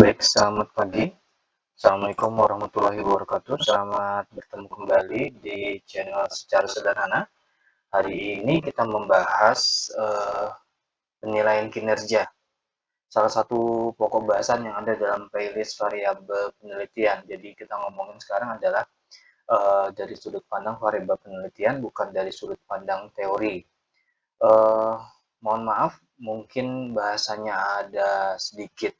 Baik, selamat pagi. Assalamualaikum warahmatullahi wabarakatuh. Selamat bertemu kembali di channel Secara Sederhana. Hari ini kita membahas penilaian kinerja. Salah satu pokok bahasan yang ada dalam playlist variabel penelitian. Jadi kita ngomongin sekarang adalah dari sudut pandang variabel penelitian, bukan dari sudut pandang teori. Eh, Mohon maaf, mungkin bahasanya ada sedikit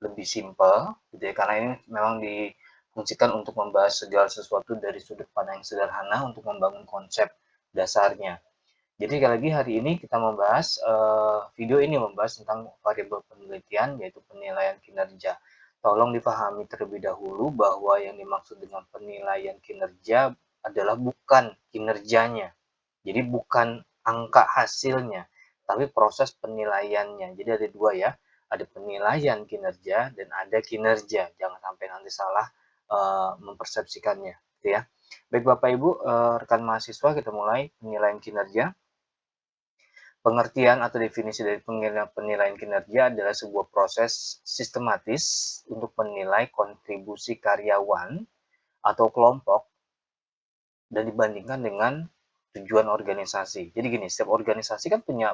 lebih simpel, gitu ya, karena ini memang difungsikan untuk membahas segala sesuatu dari sudut pandang yang sederhana untuk membangun konsep dasarnya. Jadi sekali lagi hari ini kita membahas video ini membahas tentang variabel penelitian yaitu penilaian kinerja. Tolong dipahami terlebih dahulu bahwa yang dimaksud dengan penilaian kinerja adalah bukan kinerjanya. Jadi bukan angka hasilnya, tapi proses penilaiannya. Jadi ada dua ya, ada penilaian kinerja dan ada kinerja. Jangan sampai nanti salah mempersepsikannya, gitu ya. Baik Bapak Ibu, rekan mahasiswa, kita mulai penilaian kinerja. Pengertian atau definisi dari penilaian kinerja adalah sebuah proses sistematis untuk menilai kontribusi karyawan atau kelompok dan dibandingkan dengan tujuan organisasi. Jadi gini, setiap organisasi kan punya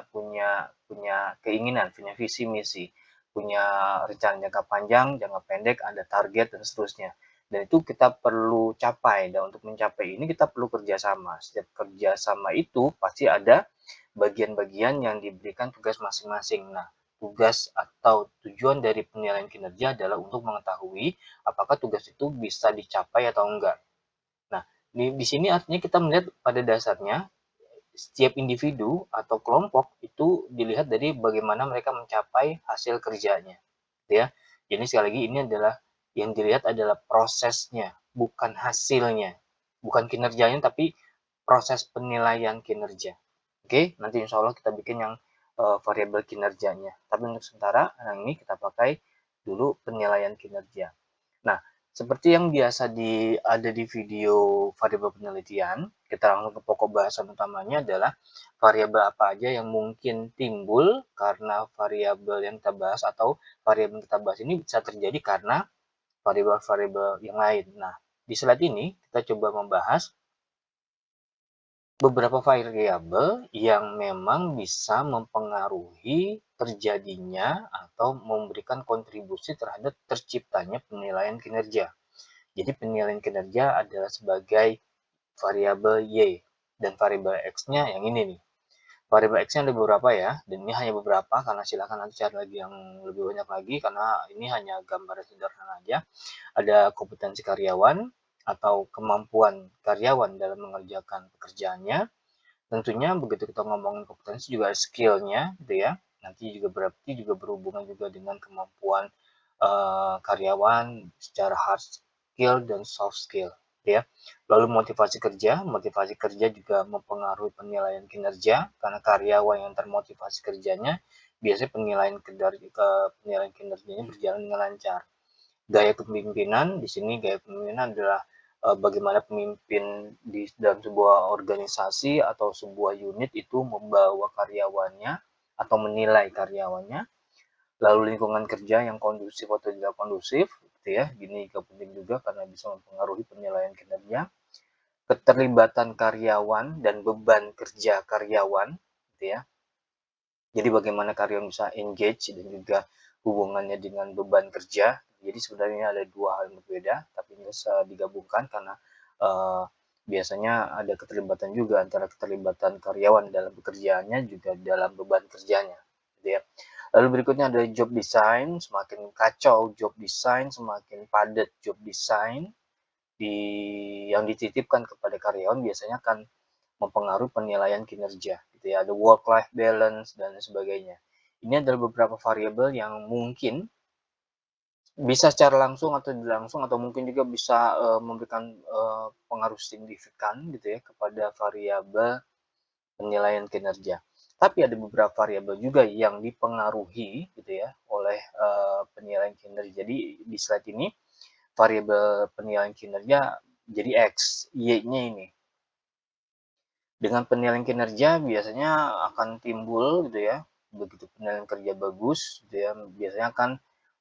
keinginan, punya visi misi, punya rencana jangka panjang, jangka pendek, ada target dan seterusnya. Dan itu kita perlu capai. Dan untuk mencapai ini kita perlu kerjasama. Setiap kerjasama itu pasti ada bagian-bagian yang diberikan tugas masing-masing. Nah, tugas atau tujuan dari penilaian kinerja adalah untuk mengetahui apakah tugas itu bisa dicapai atau enggak. Nah, di sini artinya kita melihat pada dasarnya setiap individu atau kelompok itu dilihat dari bagaimana mereka mencapai hasil kerjanya, gitu ya. Jadi sekali lagi ini adalah yang dilihat adalah prosesnya, bukan hasilnya, bukan kinerjanya, tapi proses penilaian kinerja. Oke, nanti insya Allah kita bikin yang variabel kinerjanya. Tapi untuk sementara, yang ini kita pakai dulu penilaian kinerja. Nah, seperti yang biasa ada di video variabel penelitian, kita langsung ke pokok bahasan utamanya adalah variabel apa aja yang mungkin timbul karena variabel yang kita bahas atau variabel yang kita bahas ini bisa terjadi karena variabel-variabel yang lain. Nah, di slide ini kita coba membahas beberapa variabel yang memang bisa mempengaruhi terjadinya atau memberikan kontribusi terhadap terciptanya penilaian kinerja. Jadi penilaian kinerja adalah sebagai variabel Y dan variabel X-nya yang ini nih. Variabel X-nya ada beberapa ya, dan ini hanya beberapa karena silakan nanti cari lagi yang lebih banyak lagi karena ini hanya gambar sederhana aja. Ada kompetensi karyawan atau kemampuan karyawan dalam mengerjakan pekerjaannya. Tentunya begitu kita ngomongin kompetensi juga ada skill-nya gitu ya. Nanti juga berarti juga berhubungan juga dengan kemampuan karyawan secara hard skill dan soft skill gitu ya. Lalu motivasi kerja juga mempengaruhi penilaian kinerja karena karyawan yang termotivasi kerjanya biasanya penilaian kinerjanya berjalan dengan lancar. Gaya kepemimpinan, di sini gaya kepemimpinan adalah bagaimana pemimpin di dalam sebuah organisasi atau sebuah unit itu membawa karyawannya atau menilai karyawannya. Lalu lingkungan kerja yang kondusif atau tidak kondusif, gitu ya. Ini juga penting juga karena bisa mempengaruhi penilaian kinerja. Keterlibatan karyawan dan beban kerja karyawan, gitu ya. Jadi bagaimana karyawan bisa engage dan juga hubungannya dengan beban kerja. Jadi sebenarnya ada dua hal yang berbeda, tapi bisa digabungkan karena biasanya ada keterlibatan juga antara keterlibatan karyawan dalam pekerjaannya juga dalam beban kerjanya, gitu ya. Lalu berikutnya ada job design, semakin kacau job design, semakin padat job design yang dititipkan kepada karyawan biasanya akan mempengaruhi penilaian kinerja, gitu ya. Ada work life balance dan sebagainya. Ini adalah beberapa variabel yang mungkin bisa secara langsung atau tidak langsung atau mungkin juga bisa memberikan pengaruh signifikan gitu ya kepada variabel penilaian kinerja. Tapi ada beberapa variabel juga yang dipengaruhi gitu ya oleh penilaian kinerja. Jadi di slide ini variabel penilaian kinerja jadi X, Y-nya ini. Dengan penilaian kinerja biasanya akan timbul gitu ya, begitu penilaian kerja bagus gitu ya, biasanya akan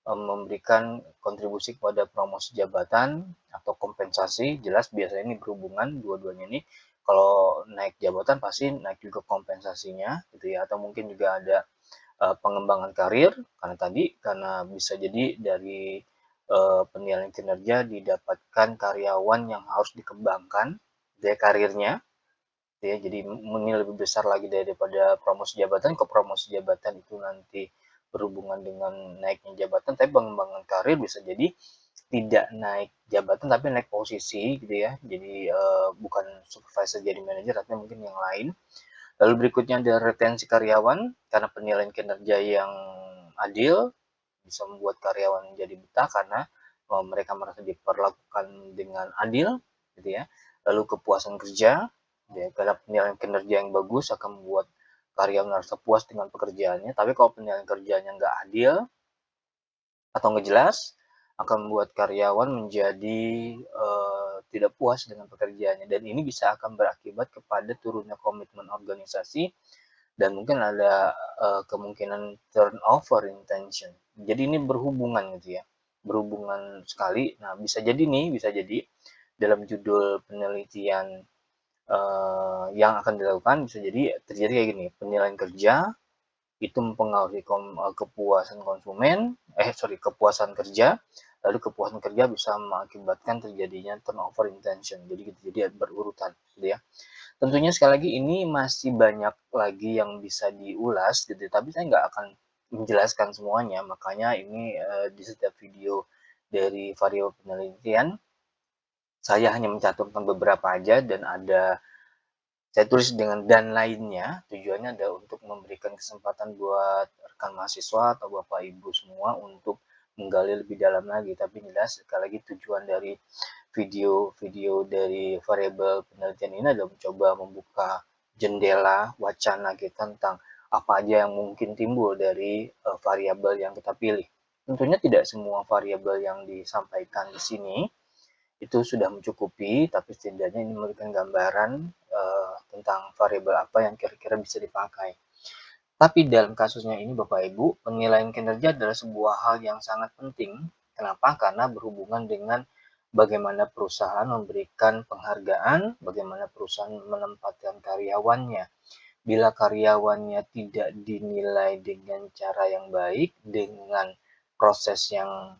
memberikan kontribusi kepada promosi jabatan atau kompensasi, jelas biasanya ini berhubungan dua-duanya ini. Kalau naik jabatan pasti naik juga kompensasinya gitu ya, atau mungkin juga ada pengembangan karir karena bisa jadi dari penilaian kinerja didapatkan karyawan yang harus dikembangkan dari karirnya ya, jadi menilai lebih besar lagi daripada promosi jabatan. Ke promosi jabatan itu nanti berhubungan dengan naiknya jabatan, tapi pengembangan karir bisa jadi tidak naik jabatan tapi naik posisi gitu ya. Jadi bukan supervisor jadi manajer, tapi mungkin yang lain. Lalu berikutnya ada retensi karyawan, karena penilaian kinerja yang adil bisa membuat karyawan jadi betah karena mereka merasa diperlakukan dengan adil gitu ya. Lalu kepuasan kerja, ya, karena penilaian kinerja yang bagus akan membuat karyawan merasa puas dengan pekerjaannya. Tapi kalau penilaian kerjanya nggak adil atau nggak jelas, akan membuat karyawan menjadi tidak puas dengan pekerjaannya, dan ini bisa akan berakibat kepada turunnya komitmen organisasi dan mungkin ada kemungkinan turnover intention. Jadi ini berhubungan gitu ya, berhubungan sekali. Nah bisa jadi dalam judul penelitian yang akan dilakukan bisa jadi terjadi kayak gini, penilaian kerja itu mempengaruhi kepuasan kepuasan kerja, lalu kepuasan kerja bisa mengakibatkan terjadinya turnover intention. Jadi gitu, jadi berurutan gitu ya. Tentunya sekali lagi ini masih banyak lagi yang bisa diulas gitu, tapi saya nggak akan menjelaskan semuanya, makanya ini di setiap video dari variabel penelitian saya hanya mencantumkan beberapa aja, dan saya tulis dengan dan lainnya. Tujuannya adalah untuk memberikan kesempatan buat rekan mahasiswa atau Bapak Ibu semua untuk menggali lebih dalam lagi. Tapi jelas sekali lagi tujuan dari video-video dari variabel penelitian ini adalah mencoba membuka jendela wacana kita tentang apa aja yang mungkin timbul dari variabel yang kita pilih. Tentunya tidak semua variabel yang disampaikan di sini itu sudah mencukupi, tapi setidaknya ini memberikan gambaran tentang variabel apa yang kira-kira bisa dipakai. Tapi dalam kasusnya ini Bapak Ibu, penilaian kinerja adalah sebuah hal yang sangat penting. Kenapa? Karena berhubungan dengan bagaimana perusahaan memberikan penghargaan, bagaimana perusahaan menempatkan karyawannya. Bila karyawannya tidak dinilai dengan cara yang baik, dengan proses yang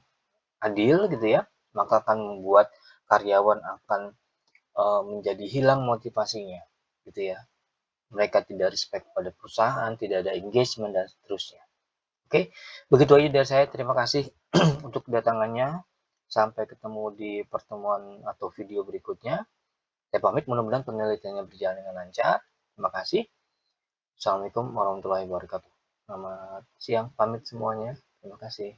adil gitu ya, maka akan membuat karyawan akan menjadi hilang motivasinya gitu ya. Mereka tidak respect pada perusahaan, tidak ada engagement dan seterusnya. Oke, begitu aja dari saya. Terima kasih untuk kedatangannya. Sampai ketemu di pertemuan atau video berikutnya. Saya pamit, mudah-mudahan penelitiannya berjalan dengan lancar. Terima kasih. Assalamualaikum warahmatullahi wabarakatuh. Selamat siang, pamit semuanya. Terima kasih.